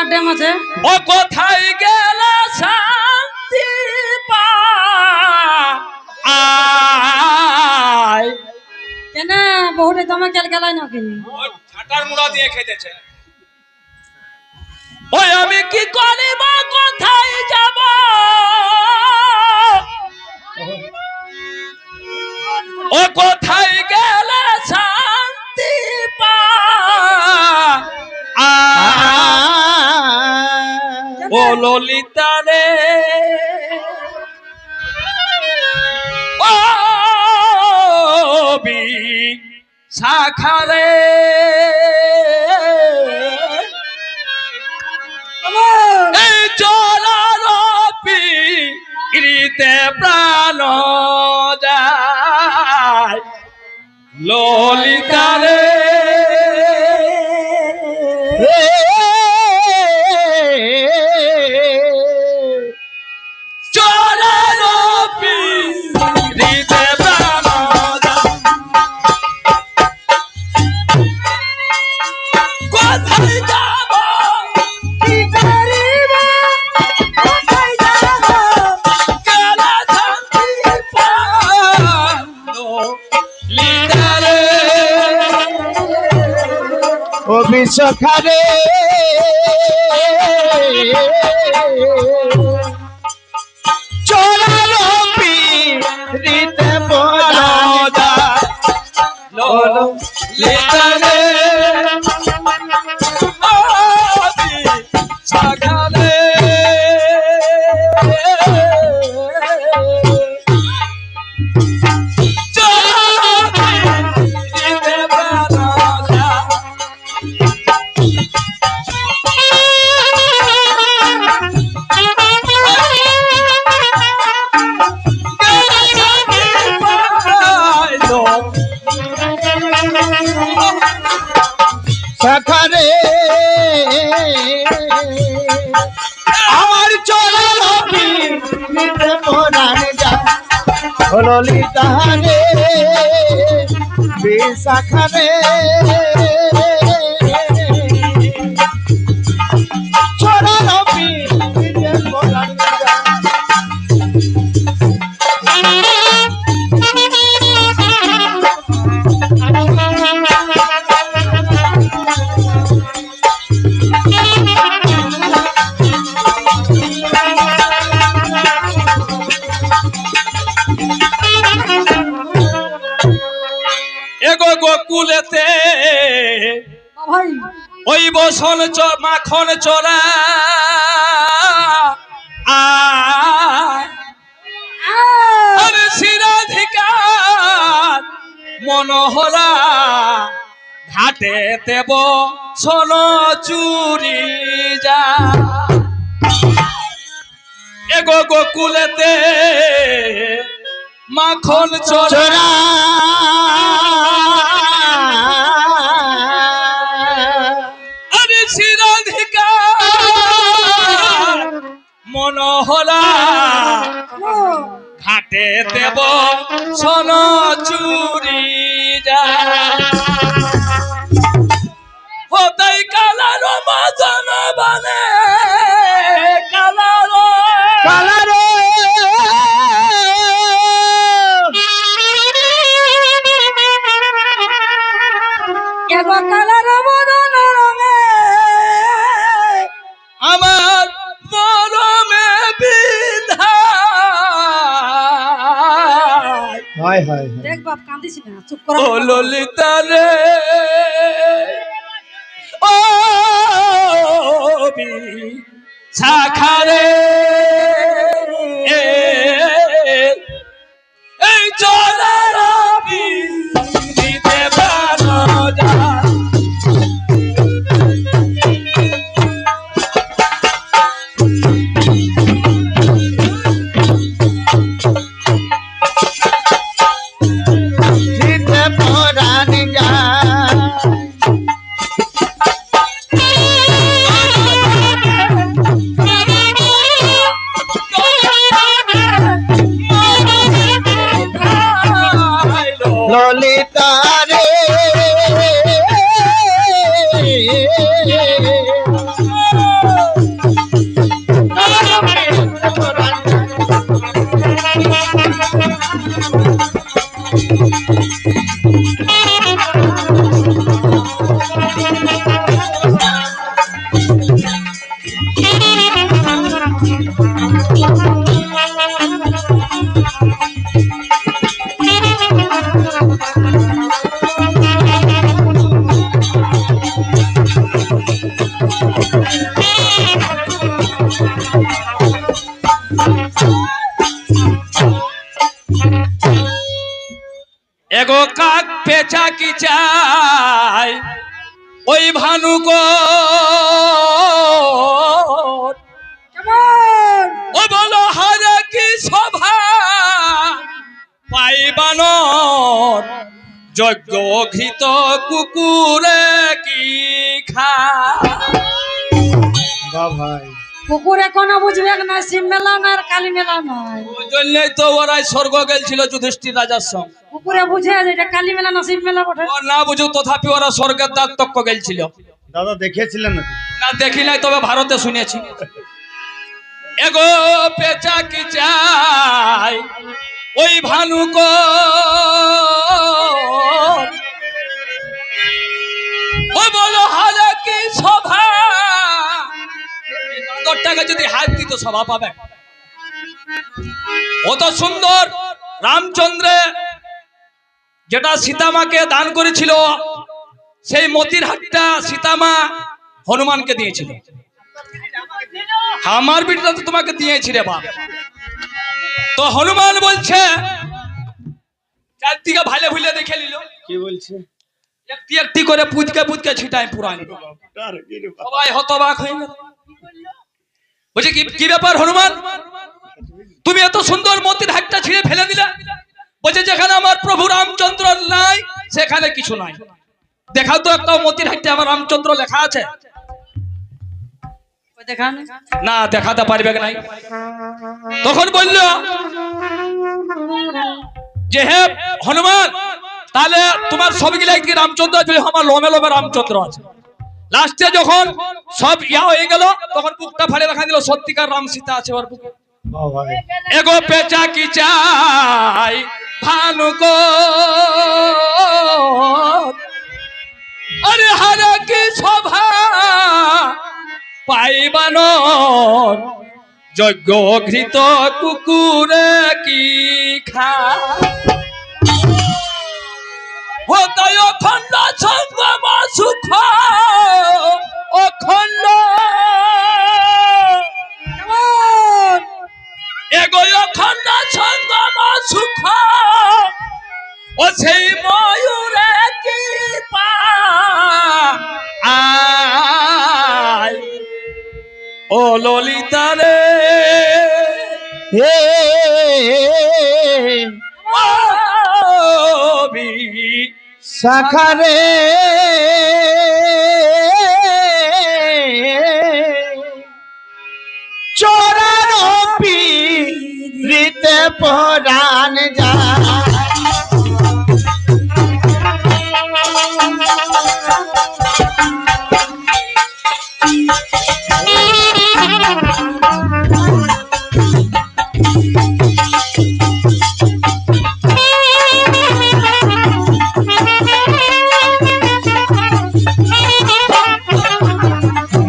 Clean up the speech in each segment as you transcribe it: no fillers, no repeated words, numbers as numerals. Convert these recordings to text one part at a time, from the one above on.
আমার ড্যাম আছে। ও কোথায় গেল শান্তি পায় কেন বহুরে দমে খেল গেলাই নাকি? ওই ঝাঁটার মুড়া দিয়ে খেতেছে। ওই আমি কি করিব কোথায় যাব ও কোথায় গেল শান্তি পায় ও ললিতা রে ও বি শাখারে এই জলারপি গৃতে প্রাণ যায় ললিতা রে জলারপি গৃতে প্রাণ যায় কোথায় যাব কি করিব কোথায় যাব গেলা শান্তি পালো লিতা রে ও বিশ্বখারে চলালো পিড়িতে বলা লোলো লিতা রে আদি সাগালে শাখারে আমার চলালো পিড়িতে পরাণ যায় ললিতারে বিশাখারে চলালো পিড়িতে পরাণ যায় এগো গোকুলেতে ভাই ওই বসন মাখন চড়া আর শিরাধিকার মনোহরা ঘাটে দেব সোন চুরি যা এগো গোকুলেতে মাখন চড়া চোরা আরে শিরাধিকার মনোহরা ঘাটে দেব সোন চুরি যা হতাই কালার মজন বনে কালার কালারে এগো কালার বদন রঙে আমার মরমে বিধা হায় হায় দেখ বাপ কান্দিস না, চুপ কর। ও ললিতা রে ও বি শাখারে এই জলার পিড়িতে প্রাণ যায় জিতে পরাণ যায় ললিতারে এগো কাক পেঁচা কি চাই ওই ভানুক কেমন ও বলো হারে কি শোভা পাইবানর যজ্ঞ ঘৃত কুকুরে কি খা বাহ ভাই কুকুর এখনো বুঝবে না শিব মেলা না আর কালী মেলা নয়। ওই জন্যই তো ওরাই স্বর্গ গেছিল যুধিষ্ঠির রাজার সঙ্গে। কুকুরে বুঝে যে এটা কালী মেলা না শিব মেলা বটে। ও না বুঝুক তথাপি ওরা স্বর্গের দ্বার তক্ক গেছিল। দাদা দেখেছিলেন নাকি? না দেখি নাই, তবে ভারতে শুনেছি। এগো পেঁচা কি চাই ওই ভানুক ও বলো হারে কি শোভা বাঁদরটাকে যদি হাত দিত সভা পাবে। অত সুন্দর রামচন্দ্রে যেটা সীতামাকে দান করেছিল সেই মতির হাটটা সীতামা হনুমানকে দিয়েছিল। আমার বিটা তো তোমাকে দিয়েছি রে বাপ। তো হনুমান বলছে চারদিকে ভালে ভুলে দেখে নিল, কি বলছে? একটি একটি করে পুতকে পুতকে ছিটায় পুরান। সবাই হতবাক হয়ে গেল। বলছে কি ব্যাপার হনুমান, তুমি এত সুন্দর মতির হাটটা ছিঁড়ে ফেলে দিলে? বলছে যেখানে আমার প্রভু রামচন্দ্র নাই সেখানে কিছু নাই। দেখাও তো একটা মতির হাটে আমার রামচন্দ্র লেখা আছে। ওই দেখান না দেখাতে পারবে নাই। তখন বলল যে হে হনুমান, তাহলে তোমার সবগুলো একদিকে রামচন্দ্র আছে, আমার লোমে লোমে রামচন্দ্র আছে। লাস্টে যখন সব ইয়া হয়ে গেল তখন বুকটা ফাড়ে দেখা দিল সত্যিকার রাম সীতা আছে ওর বুকে। বাহ ভাই এগো পেঁচা কি চাই ভানুক আরে হারা কি শোভা পাইবানর যজ্ঞ ঘৃত কুকুরে কি খা হতায় অখণ্ড সঙ্গম সুখ অখণ্ড কেমন এগো অখণ্ড সঙ্গম সুখ ও সেই ময়ূরে কি পা আয় ও ললিতা রে হে শাখারে চোরার পিরিতে পরাণ যায়।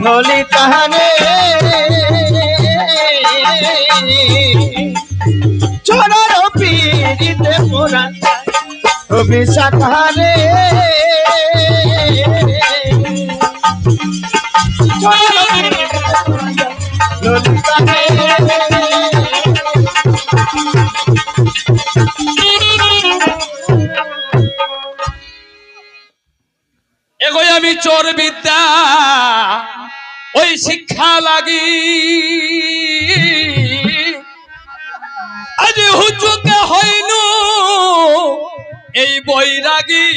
ললিতা রে চোরার পিরিতে পরাণ বিশাখারে ললিতা রে এগোই আমি চোর বিদ্যা ওই শিক্ষা লাগি আজ হুজুকে হইনু এই বৈরাগী।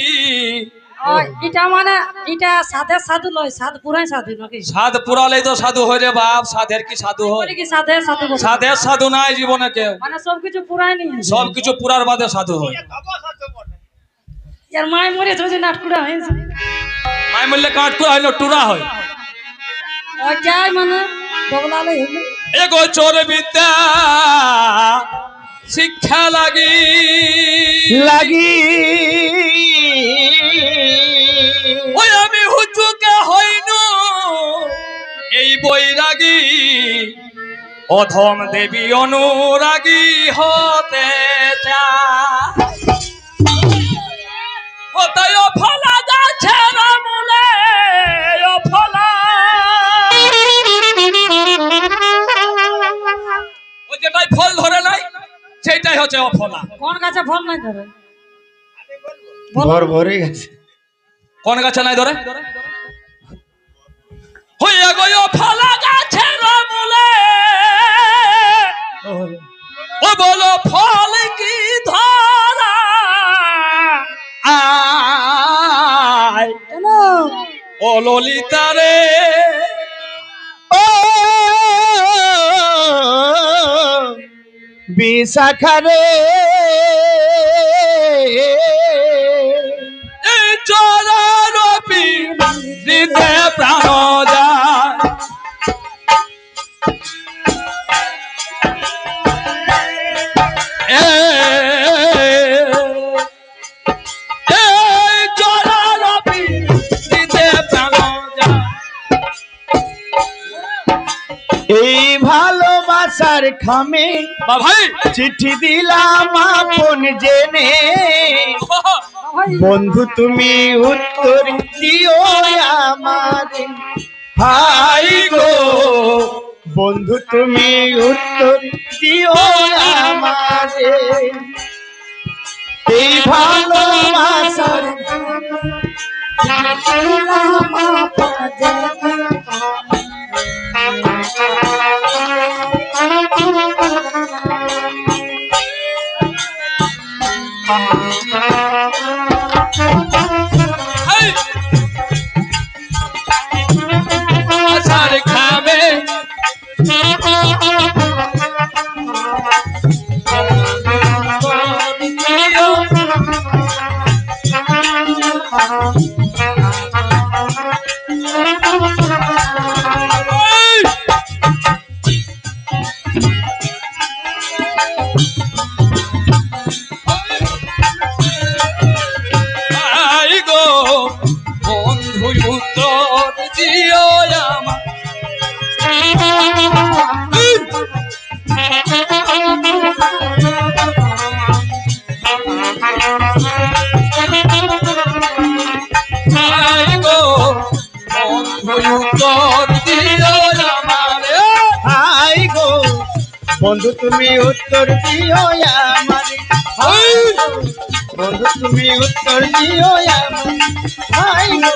এটা মানে এটা সাধের সাধু লয়, সাধ পুরাই সাধু নাকি? সাধ পুরালেই তো সাধু হয় রে বাপ, সাধের কি সাধু হয়? কি সাধের সাধু বটে? সাধের সাধু নাই জীবনে কেউ, মানে সবকিছু পুরাই নেই। সবকিছু পুরার বাদে সাধু হয়। ইয়ার মায় মরে যদি নাটকুড়া হয়েছে মাই মূল্যে কাঠকুড়া হইলো টুরা হয়। ওইটাই মানে বগলালে হইলো। এগো চোর বিদ্যা শিক্ষা লাগি লাগি ওই আমি হুজুকে হইনু এই বৈরাগী অধম দেবী অনুরাগী হতে চায় ও তাই ফলা যাচ্ছে না মূলে ফলা ও যেটাই ফল ধরে নাই সেটাই হচ্ছে অফলা। কোন গাছে ফল নাই ধরে? ভর ভরে গেছে। কোন গাছে নাই ধরে? হইয়া গো ফলা গাছের মূলে ও বলো ফল কি ধরা আয় কেন? ও ললিতা রে ও বিশাখারে এই চরণপি দিতে প্রাণ যায় এই চরণপি দিতে প্রাণ যায় এই ভালোবাসার খামে বা ভাই চিঠি দিলাম আপন জেনে ভাই বন্ধু তুমি উত্তর দিও আমারে হাই গো বন্ধু তুমি উত্তর দিও আমারে এই ভালোবাসার এই আসার খাবে আই গো বন্ধু উত্তর দিও আমার আই গো বন্ধু উত্তর দিও আমারে হাই গো বন্ধু তুমি উত্তর দিও আমারে হাই গো, বন্ধু তুমি উত্তর দিও আমারে হাই গো